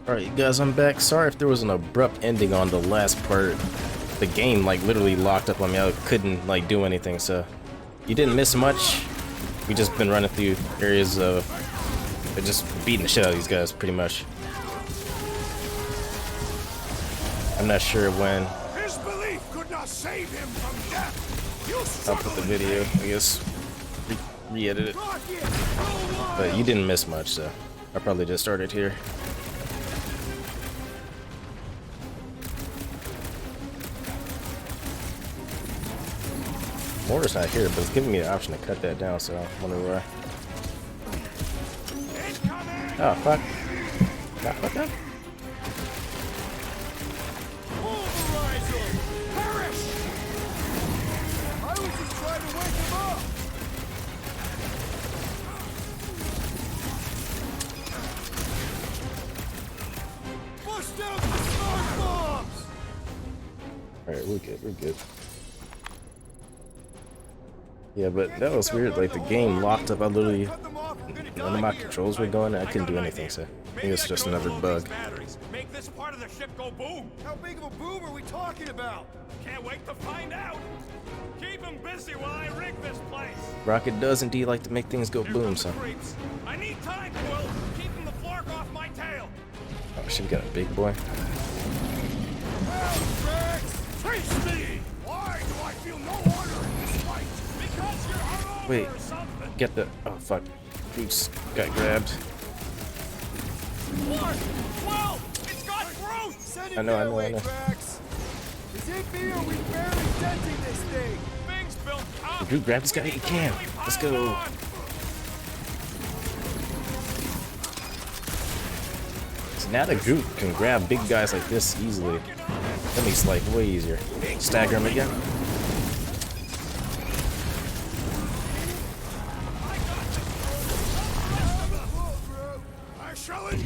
Alright, you guys, I'm back. Sorry if there was an abrupt ending on the last part. The game, like, literally locked up on me. I couldn't, like, do anything, so... You didn't miss much. We just been running through areas of... They're just beating the shit out of these guys, pretty much. I'm not sure when... His belief could not save him from death. I'll put the video, I guess, re-edit it. But you didn't miss much, so... I probably just started here. Mortar's not here, but it's giving me the option to cut that down, so I wonder why. Oh, fuck. Got fucked up? Alright, we're good, we're good. Yeah, but that was weird, like the game locked up. I literally, none of my controls were going, I couldn't do anything, so I think it's just another bug. Make this part of the ship go boom. How big of a boom are we talking about? Can't wait to find out. Keep him busy while I rig this place. Rocket does indeed like to make things go boom, so. I need time, Quill. Keeping the flark off my tail. Oh, she got a big boy. Face me! Why do I feel no order in this fight? Because you're hungover. Wait, or something. get the, oh fuck, Groot got grabbed. Flark! Well, it's got Groot! Send it I know. Drax. Is it me or we barely denting this thing? Things built up. Groot grabbed this guy, he can. Let's go. So now that Groot can grab big guys like this easily, that makes life way easier. Stagger him again.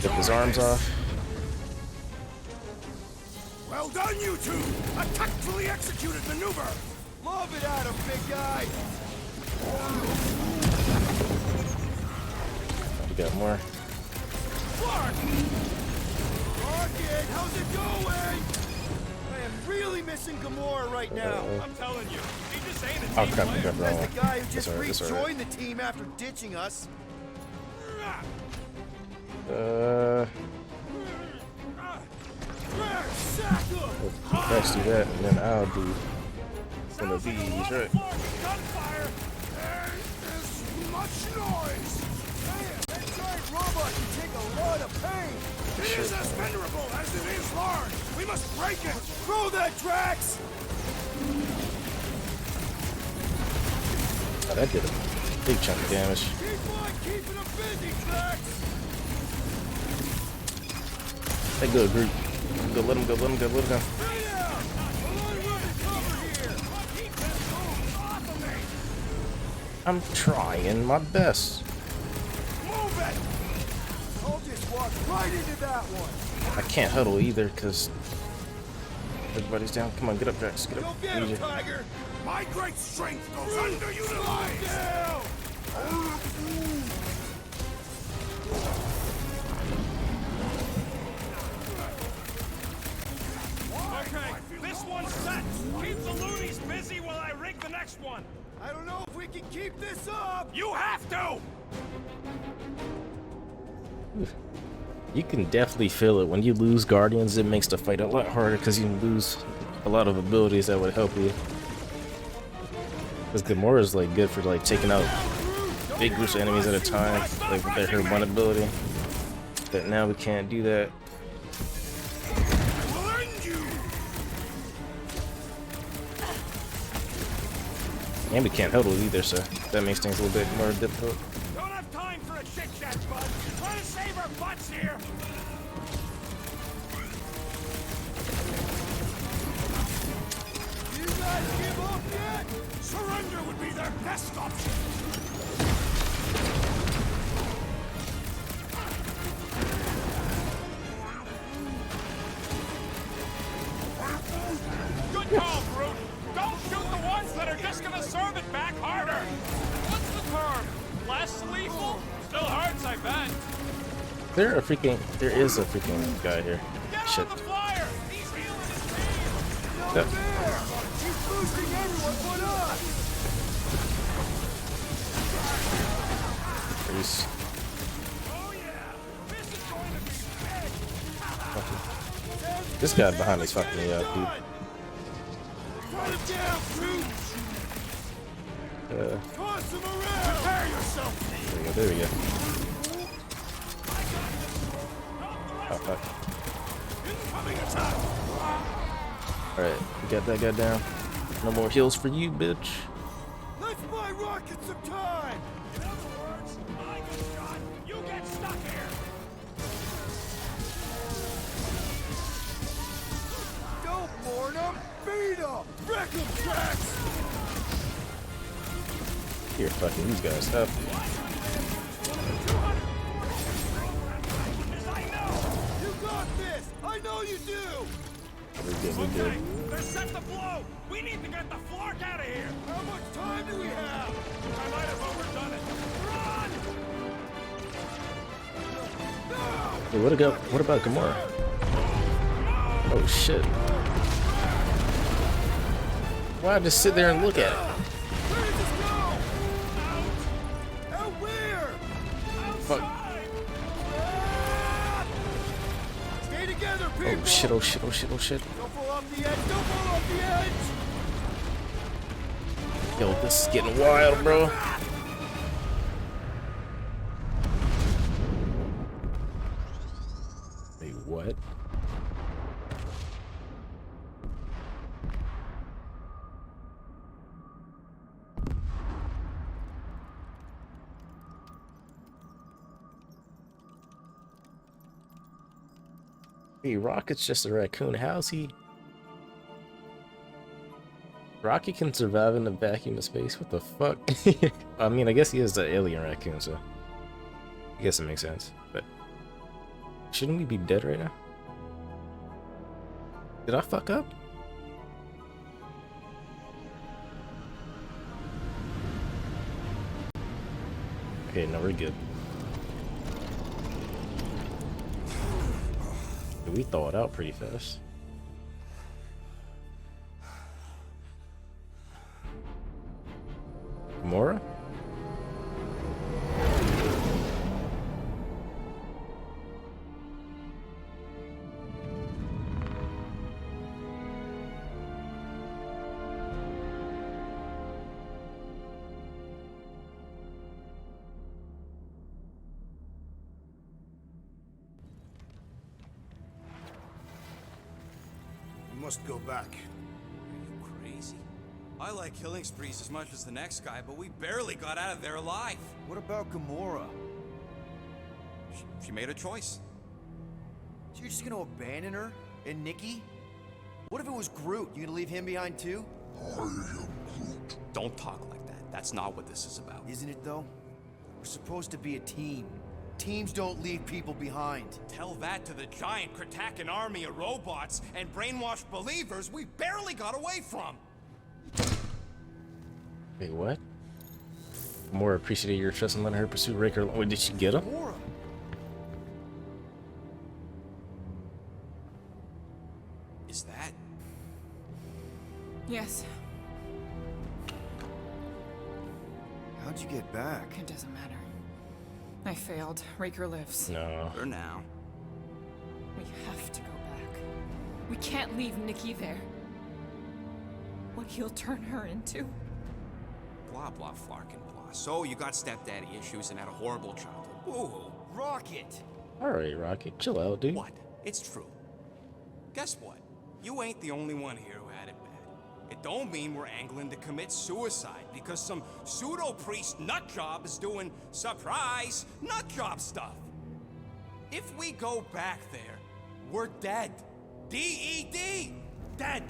Rip his arms off. Well done, you two! A tactfully executed maneuver! Love it at him, big guy! We got more. Clark! Rocket, how's it going? I am really missing Gamora right now. I'm telling you, he just ain't a team player. That's the guy who just rejoined the team after ditching us. Let's do that, and then I'll do some of these, right? Gunfire! There is much noise! Man, that giant robot can take a lot of pain! It is as venerable as it is large! We must break it! Throw that, Drax! Oh, that did a big chunk of damage. Keep on keeping him busy, Drax! Hey, good, Groot. Go, let him go, let him go, let him go. I'm trying my best. Move it! I'll just walk right into that one. I can't huddle either because everybody's down. Come on, get up, Drax. Get up. Go get him, Tiger! My great strength goes underutilized! Okay, this one's set. Keep the loonies busy while I rig the next one. I don't know if we can keep this up. You have to. You can definitely feel it when you lose Guardians. It makes the fight a lot harder because you lose a lot of abilities that would help you. Because Gamora is like good for like taking out big groups of enemies at a time, like with her one ability. But now we can't do that. And we can't huddle either, so that makes things a little bit more difficult. Don't have time for a chit-chat, bud. Try to save our butts here. You guys give up yet? Surrender would be their best option. Good call, Groot. Don't shoot the ones that are just gonna serve it back harder. What's the term? Less lethal? Still hurts, I bet. There is a freaking guy here. Shit. Yeah. He's boosting everyone but us! He's Oh yeah! This is going to be big! this guy behind me's fucking me up, dude. Cut him down, Groot! Toss him around! Prepare yourself! There we go. Oh, fuck. Incoming attack! Alright, we got that guy down. No more heals for you, bitch. Let's buy Rocket some time! In other words, I get shot, you get stuck here! Don't mourn him! Beat him! Wreck him, Drax! Here, fucking these guys up. You got this! I know you do! We're good. They're set to blow! We need to get the Flark out of here! How much time do we have? I might have overdone it. Run! Hey, what about Gamora? Oh shit. Why just sit there and look at it? Where does this go? Out! Out where? Fuck. Stay together, people! Oh shit, oh shit, oh shit, oh shit. Don't fall off the edge! Don't fall off the edge! Yo, this is getting wild, bro. Wait, what? Hey, Rocket's just a raccoon. How's he? Rocky can survive in the vacuum of space? What the fuck? I mean, I guess he is the alien raccoon, so I guess it makes sense. But shouldn't we be dead right now? Did I fuck up? Okay, no, we're good. We thaw it out pretty fast. Gamora? We must go back. Are you crazy? I like killing sprees as much as the next guy, but we barely got out of there alive. What about Gamora? She made a choice. So you're just gonna abandon her? And Nikki? What if it was Groot? You gonna leave him behind too? Don't talk like that. That's not what this is about. Isn't it though? We're supposed to be a team. Teams don't leave people behind. Tell that to the giant Kratakan army of robots and brainwashed believers we barely got away from. Wait, what? More appreciated your trust in letting her pursue Raker. Wait, did she get him? Gamora! Is that? Yes, How'd you get back? it doesn't matter. I failed. Raker lives. No. For now. We have to go back. We can't leave Nikki there. What he'll turn her into. Blah, blah, flarkin' blah. So you got stepdaddy issues and had a horrible childhood. Woo-hoo. Rocket! Alright, Rocket. Chill out, dude. What? It's true. Guess what? You ain't the only one here who had it bad. It don't mean we're angling to commit suicide because some pseudo-priest nutjob is doing surprise nutjob stuff. If we go back there, we're dead. D-E-D! Dead!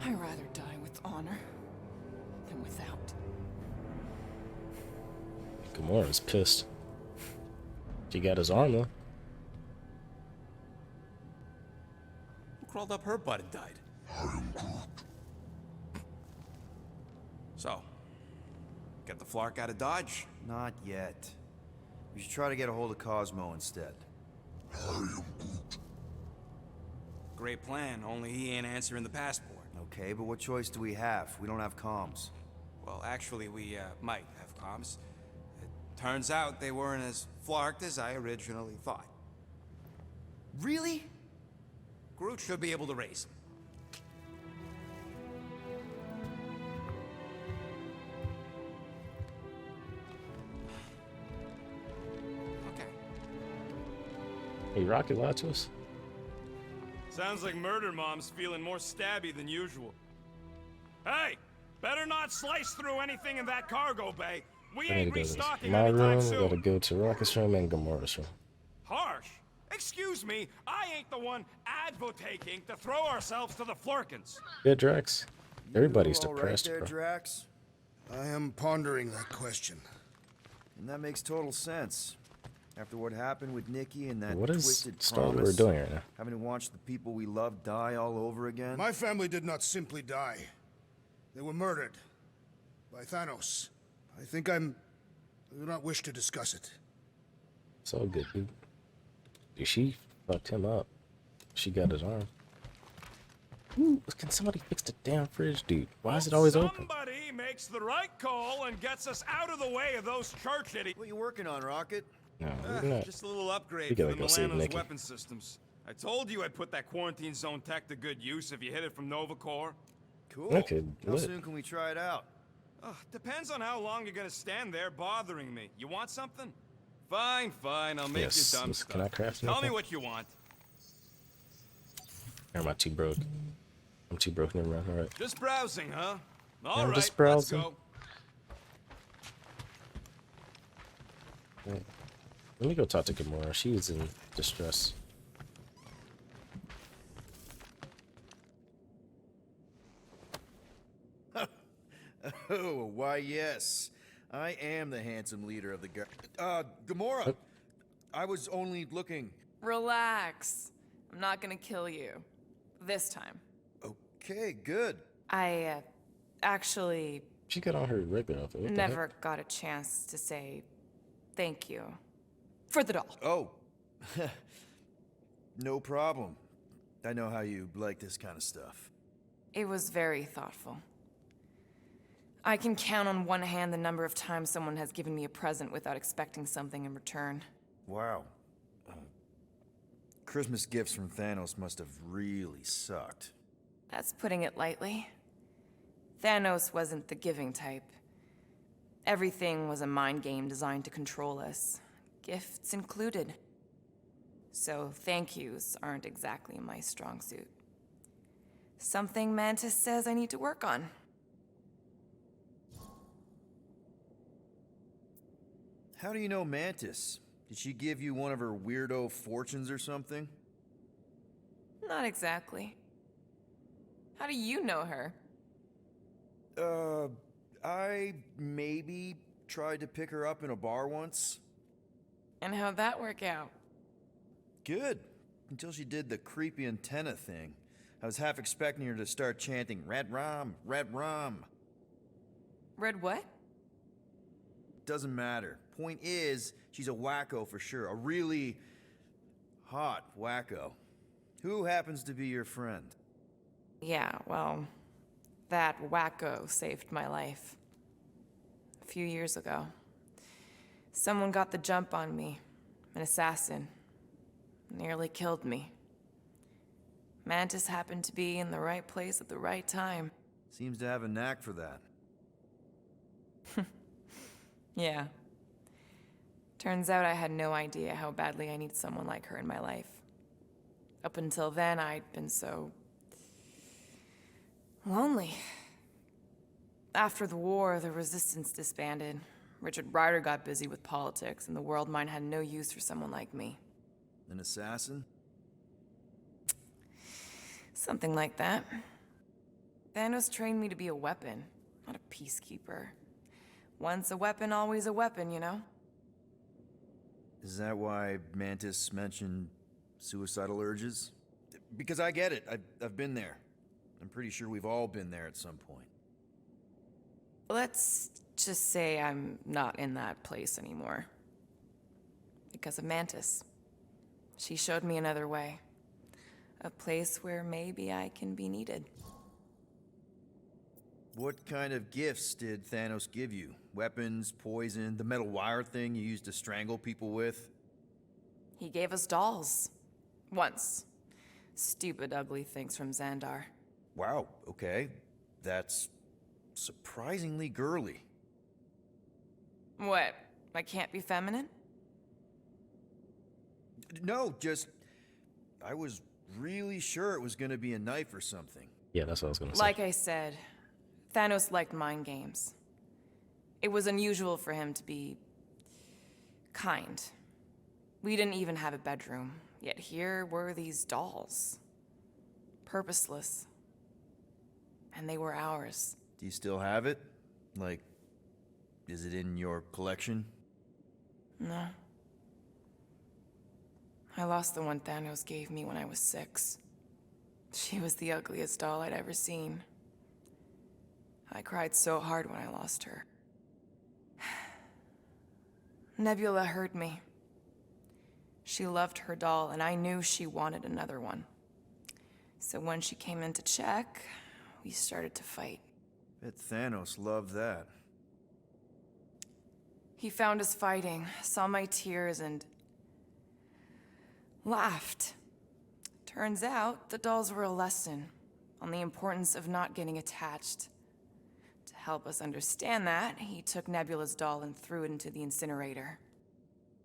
I'd rather die with honor than without. Gamora's pissed. She got his arm though. Who crawled up her butt and died? So, get the Flark out of Dodge? Not yet. We You should try to get a hold of Cosmo instead. Great plan, only he ain't answering the passport. Okay, but what choice do we have? We don't have comms. Well, actually, we might have comms. It turns out they weren't as flarked as I originally thought. Really? Groot should be able to raise them. Okay. Hey, Rocket lied to us. Sounds like Murder Mom's feeling more stabby than usual. Hey, better not slice through anything in that cargo bay. We I need to ain't go to restocking my anytime room. soon. Gotta go to Rocket's room and Gamora's room. Harsh. Excuse me, I ain't the one advocating to throw ourselves to the florkins. Yeah, Drax. Everybody's You all right depressed, there, bro. Drax? I am pondering that question. And that makes total sense. After what happened with Nikki and that What is twisted Star-Lord promise, doing right now? having to watch the people we love die all over again. My family did not simply die. They were murdered by Thanos. I do not wish to discuss it. It's all good, dude. Dude, she fucked him up. She got his arm. Ooh, can somebody fix the damn fridge, dude? Why is it always open? Somebody makes the right call and gets us out of the way of those church idiots. What you working on, Rocket? No, we're not. Just a little upgrade We for gotta the go save Milano's Nikki. weapon systems. I told you I'd put that quarantine zone tech to good use if you hit it from Nova Core. Cool. Okay, How lit. soon can we try it out? Depends on how long you're gonna stand there bothering me. You want something? Fine, I'll make Yes, you dumb yes, stuff. can I craft Tell me anything? what you want. Or am I too broke? I'm too broke, never mind. Alright. Just browsing, huh? All I'm right, just let's browsing. go. Let me go talk to Gamora. She's in distress. Oh, why yes. I am the handsome leader of the Gamora. I was only looking. Relax. I'm not gonna kill you. This time. Okay, good. I, actually She got on her regular outfit. What the never got a chance to say thank you. For the doll. Oh. No problem. I know how you like this kind of stuff. It was very thoughtful. I can count on one hand the number of times someone has given me a present without expecting something in return. Wow. Christmas gifts from Thanos must have really sucked. That's putting it lightly. Thanos wasn't the giving type. Everything was a mind game designed to control us, gifts included. So thank yous aren't exactly my strong suit. Something Mantis says I need to work on. How do you know Mantis? Did she give you one of her weirdo fortunes or something? Not exactly. How do you know her? I maybe tried to pick her up in a bar once. And how'd that work out? Good. Until she did the creepy antenna thing. I was half expecting her to start chanting, Red Rum, Red Rum. Red what? Doesn't matter. Point is, she's a wacko for sure. A really hot wacko. Who happens to be your friend? Yeah, well, that wacko saved my life. A few years ago. Someone got the jump on me. An assassin. Nearly killed me. Mantis happened to be in the right place at the right time. Seems to have a knack for that. Yeah. Turns out I had no idea how badly I needed someone like her in my life. Up until then, I'd been so lonely. After the war, the resistance disbanded. Richard Ryder got busy with politics, and the world mine had no use for someone like me. An assassin? Something like that. Thanos trained me to be a weapon, not a peacekeeper. Once a weapon, always a weapon, you know? Is that why Mantis mentioned suicidal urges? Because I get it. I've been there. I'm pretty sure we've all been there at some point. Let's just say I'm not in that place anymore. because of Mantis. She showed me another way. A place where maybe I can be needed. What kind of gifts did Thanos give you? Weapons, poison, the metal wire thing you used to strangle people with? He gave us dolls. Once. Stupid, ugly things from Xandar. Wow, okay. That's surprisingly girly. What? I can't be feminine? No, just... I was really sure it was gonna be a knife or something. Yeah, that's what I was gonna say. Like I said, Thanos liked mind games. It was unusual for him to be kind. We didn't even have a bedroom, yet here were these dolls. Purposeless. And they were ours. Do you still have it? Like, is it in your collection? No. I lost the one Thanos gave me when I was 6. She was the ugliest doll I'd ever seen. I cried so hard when I lost her. Nebula hurt me. She loved her doll, and I knew she wanted another one. So when she came in to check, we started to fight. Bet Thanos loved that. He found us fighting, saw my tears, and laughed. Turns out, the dolls were a lesson on the importance of not getting attached. To help us understand that, he took Nebula's doll and threw it into the incinerator.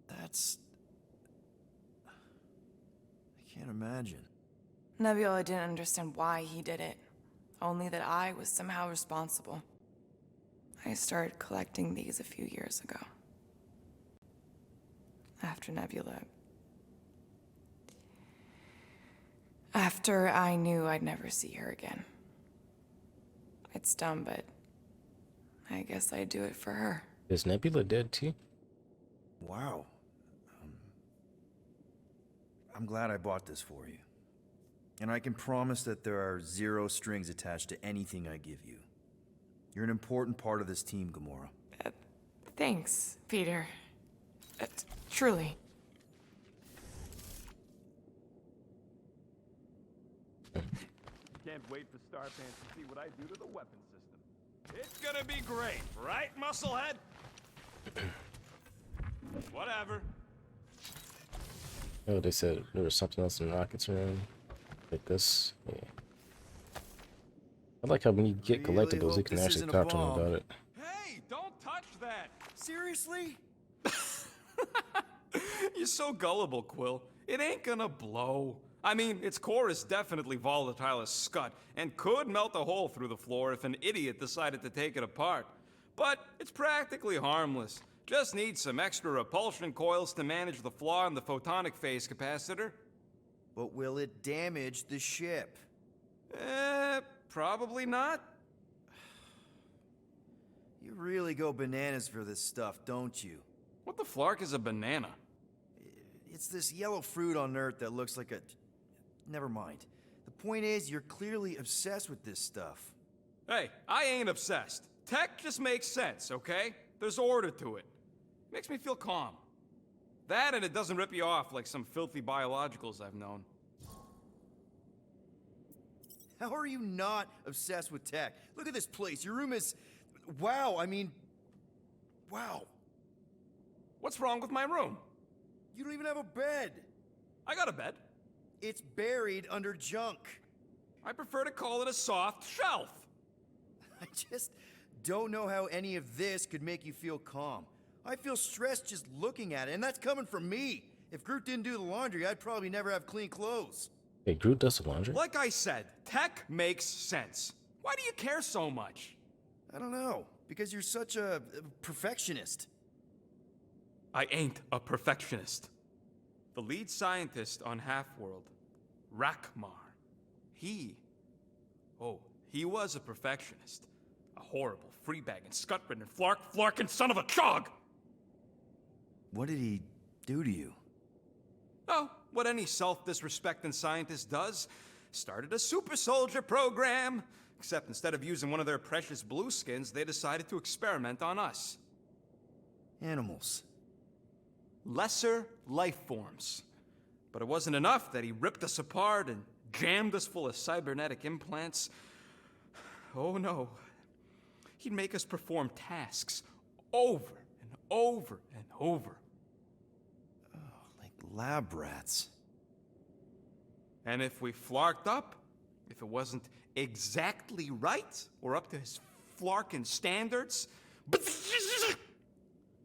That's... I can't imagine. Nebula didn't understand why he did it, only that I was somehow responsible. I started collecting these a few years ago. After Nebula. After I knew I'd never see her again. It's dumb, but I guess I'd do it for her. Is Nebula dead too? Wow. I'm glad I bought this for you. And I can promise that there are 0 strings attached to anything I give you. You're an important part of this team, Gamora. Thanks, Peter. Truly. Can't wait for Starpants to see what I do to the weapon system. It's gonna be great, right, Musclehead? Whatever. Oh, they said there was something else in Rocket's room. Like this. Yeah. I like how when you get Really collectibles, you hope can this actually isn't a talk to them bomb. about it. Hey, don't touch that! Seriously? You're so gullible, Quill. It ain't gonna blow. I mean, its core is definitely volatile as scut, and could melt a hole through the floor if an idiot decided to take it apart. But it's practically harmless. Just needs some extra repulsion coils to manage the flaw in the photonic phase capacitor. But will it damage the ship? Probably not. You really go bananas for this stuff, don't you? What the flark is a banana? It's this yellow fruit on Earth that looks like a... Never mind. The point is, you're clearly obsessed with this stuff. Hey, I ain't obsessed. Tech just makes sense, okay? There's order to it. Makes me feel calm. That and it doesn't rip you off like some filthy biologicals I've known. How are you not obsessed with tech? Look at this place. Your room is... Wow, I mean... Wow. What's wrong with my room? You don't even have a bed. I got a bed. It's buried under junk. I prefer to call it a soft shelf. I just don't know how any of this could make you feel calm. I feel stressed just looking at it, and that's coming from me. If Groot didn't do the laundry, I'd probably never have clean clothes. Hey, Groot does the laundry? Like I said, tech makes sense. Why do you care so much? I don't know, because you're such a perfectionist. I ain't a perfectionist. The lead scientist on Half-World, Rakmar, he was a perfectionist. A horrible, free-bagging, scut-ridden, flarkin' son of a chog! What did he do to you? Oh, what any self-disrespecting scientist does. Started a super soldier program. Except instead of using one of their precious blueskins, they decided to experiment on us. Animals. lesser life forms. But it wasn't enough that he ripped us apart and jammed us full of cybernetic implants. Oh no. He'd make us perform tasks over and over and over. Like lab rats. And if we flarked up, if it wasn't exactly right or up to his flarkin' standards,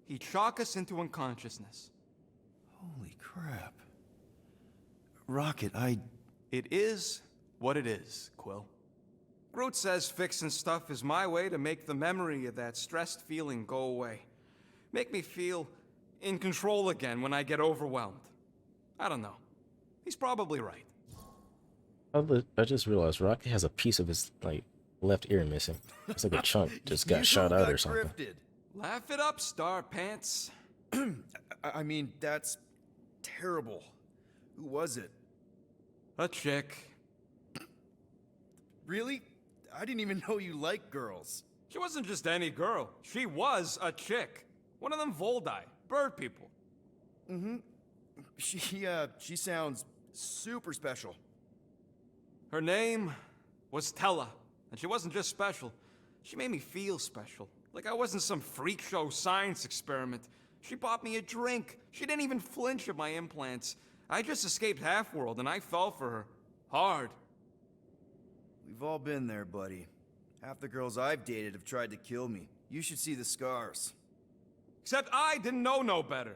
he'd shock us into unconsciousness. Holy crap. Rocket, It is what it is, Quill. Groot says fixing stuff is my way to make the memory of that stressed feeling go away. Make me feel in control again when I get overwhelmed. I don't know. He's probably right. I just realized Rocky has a piece of his like left ear missing. It's like a chunk just got you shot out got or something. grifted. Laugh it up, Star Pants. I mean, that's terrible. Who was it? A chick. Really? I didn't even know you liked girls. She wasn't just any girl. She was a chick. One of them Voldi, bird people. She sounds super special. Her name was Tella, and she wasn't just special. She made me feel special, like I wasn't some freak show science experiment. She bought me a drink. She didn't even flinch at my implants. I just escaped Half-World, and I fell for her. Hard. We've all been there, buddy. Half the girls I've dated have tried to kill me. You should see the scars. Except I didn't know no better.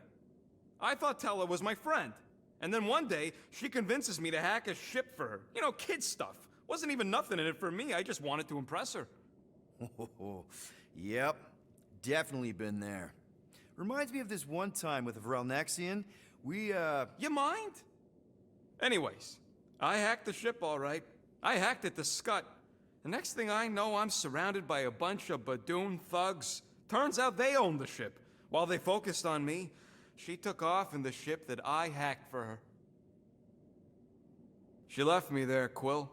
I thought Tella was my friend. And then one day, she convinces me to hack a ship for her. You know, kid stuff. Wasn't even nothing in it for me, I just wanted to impress her. Yep, definitely been there. Reminds me of this one time with Vrelnexian. You mind? Anyways, I hacked the ship all right. I hacked it to Scut. The next thing I know, I'm surrounded by a bunch of Badoon thugs. Turns out they owned the ship. While they focused on me, she took off in the ship that I hacked for her. She left me there, Quill.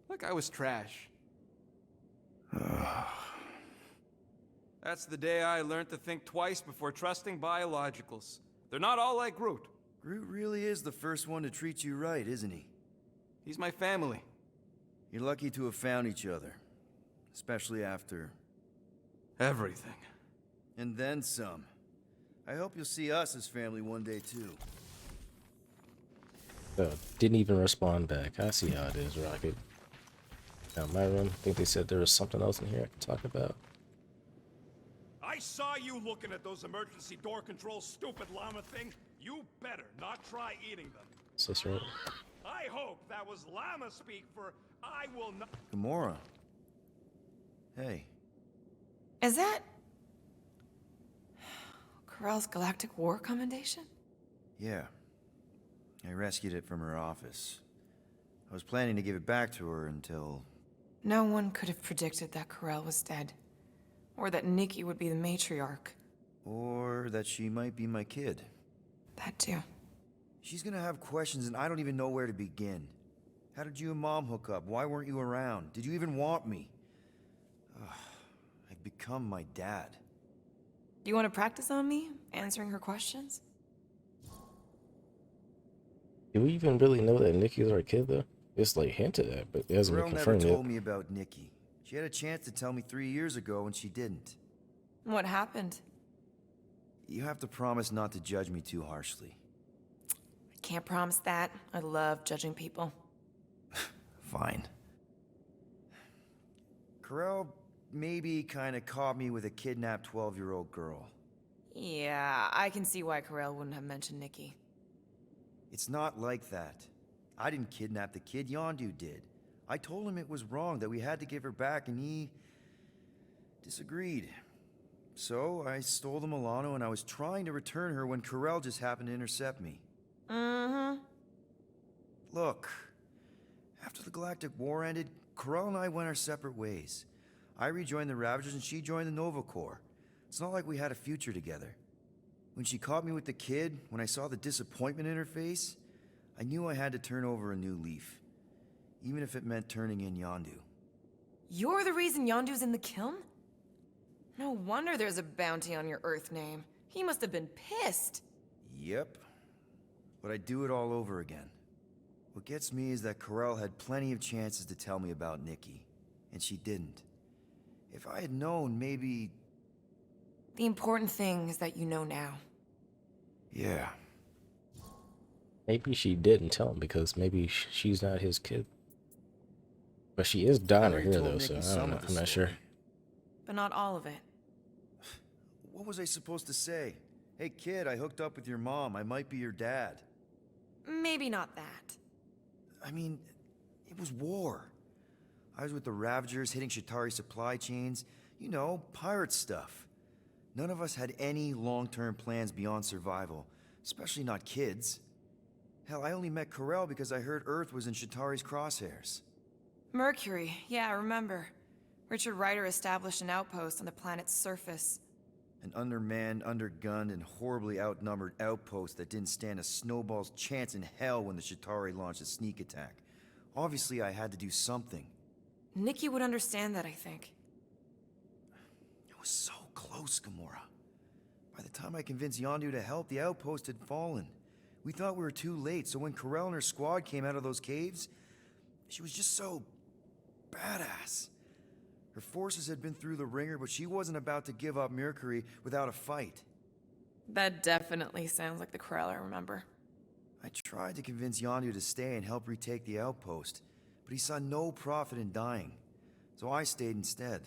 Like I was trash. That's the day I learned to think twice before trusting biologicals. They're not all like Groot. Groot really is the first one to treat you right, isn't he? He's my family. You're lucky to have found each other. Especially after... Everything. And then some. I hope you'll see us as family one day, too. Didn't even respond back. I see how it is, Rocket. Now, my room, I think they said there was something else in here I could talk about. I saw you looking at those emergency door controls, stupid llama thing. You better not try eating them. Is this right? I hope that was llama speak for I will not. Gamora. Hey. Is that... Corell's Galactic War Commendation? Yeah. I rescued it from her office. I was planning to give it back to her until... No one could have predicted that Corell was dead. Or that Nikki would be the matriarch. Or that she might be my kid. That too. She's gonna have questions and I don't even know where to begin. How did you and Mom hook up? Why weren't you around? Did you even want me? I've become my dad. Do you want to practice on me, answering her questions? Do we even really know that Nikki's our kid, though? It's like hinted at, but it hasn't been Corell never confirmed told yet. me about Nikki. She had a chance to tell me 3 years ago and she didn't. What happened? You have to promise not to judge me too harshly. I can't promise that. I love judging people. Fine. Corell maybe kinda caught me with a kidnapped 12-year-old girl. Yeah, I can see why Corell wouldn't have mentioned Nikki. It's not like that. I didn't kidnap the kid, Yondu did. I told him it was wrong, that we had to give her back, and he... disagreed. So, I stole the Milano, and I was trying to return her when Corell just happened to intercept me. Mm-hmm. Look, after the Galactic War ended, Corell and I went our separate ways. I rejoined the Ravagers, and she joined the Nova Corps. It's not like we had a future together. When she caught me with the kid, when I saw the disappointment in her face, I knew I had to turn over a new leaf. Even if it meant turning in Yondu. You're the reason Yondu's in the kiln? No wonder there's a bounty on your Earth name. He must have been pissed. Yep. But I'd do it all over again. What gets me is that Corell had plenty of chances to tell me about Nikki, and she didn't. If I had known, maybe... The important thing is that you know now. Yeah. Maybe she didn't tell him because maybe she's not his kid. But she is dying I right here told though, so Nikki I some don't know. of the I'm not story. sure. But not all of it. What was I supposed to say? Hey kid, I hooked up with your mom. I might be your dad. Maybe not that. I mean, it was war. I was with the Ravagers hitting Shatari supply chains. You know, pirate stuff. None of us had any long-term plans beyond survival, especially not kids. Hell, I only met Corell because I heard Earth was in Shatari's crosshairs. Mercury, yeah, I remember. Richard Ryder established an outpost on the planet's surface. An undermanned, undergunned, and horribly outnumbered outpost that didn't stand a snowball's chance in hell when the Shatari launched a sneak attack. Obviously, I had to do something. Nikki would understand that, I think. It was so close, Gamora. By the time I convinced Yondu to help, the outpost had fallen. We thought we were too late, so when Corell and her squad came out of those caves, she was just so... badass. Her forces had been through the ringer, but she wasn't about to give up Mercury without a fight. That definitely sounds like the Corell I remember. I tried to convince Yondu to stay and help retake the outpost, but he saw no profit in dying, so I stayed instead.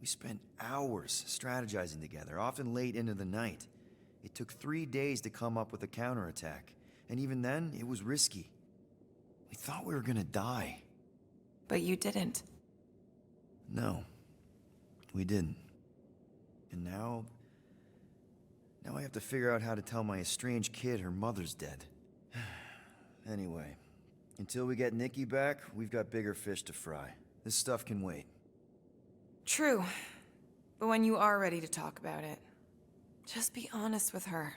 We spent hours strategizing together, often late into the night. It took 3 days to come up with a counterattack, and even then, it was risky. We thought we were gonna die. But you didn't. No, we didn't. And now I have to figure out how to tell my estranged kid her mother's dead. Anyway, until we get Nikki back, we've got bigger fish to fry. This stuff can wait. True. But when you are ready to talk about it, just be honest with her.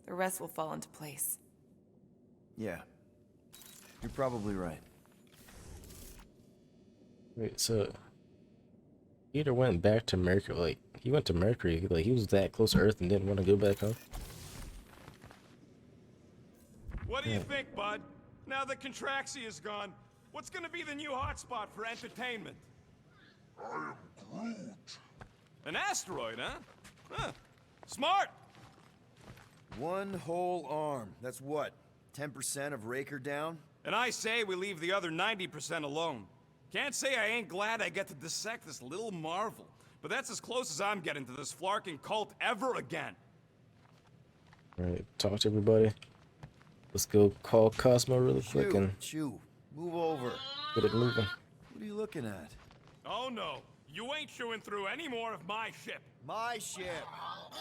The rest will fall into place. Yeah, you're probably right. Wait, so Peter went back to Mercury. Like he went to Mercury. Like he was that close to Earth and didn't want to go back home. What do you think, bud? Now that Contraxi is gone, what's gonna be the new hotspot for entertainment? I am Groot. An asteroid, huh? Huh. Smart! One whole arm. That's what? 10% of Raker down? And I say we leave the other 90% alone. Can't say I ain't glad I get to dissect this little marvel, but that's as close as I'm getting to this flarking cult ever again. Alright, talk to everybody. Let's go call Cosmo really quick and Chew, move over. get it moving. What are you looking at? Oh no, you ain't chewing through any more of my ship. My ship.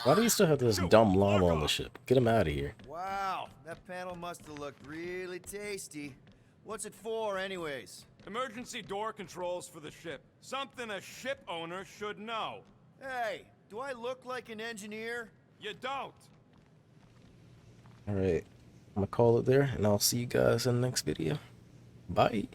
Why do you still have this dumb llama on the ship? Get him out of here. Wow, that panel must have looked really tasty. What's it for, anyways? Emergency door controls for the ship. Something a ship owner should know. Hey, do I look like an engineer? You don't. Alright, I'm gonna call it there and I'll see you guys in the next video. Bye.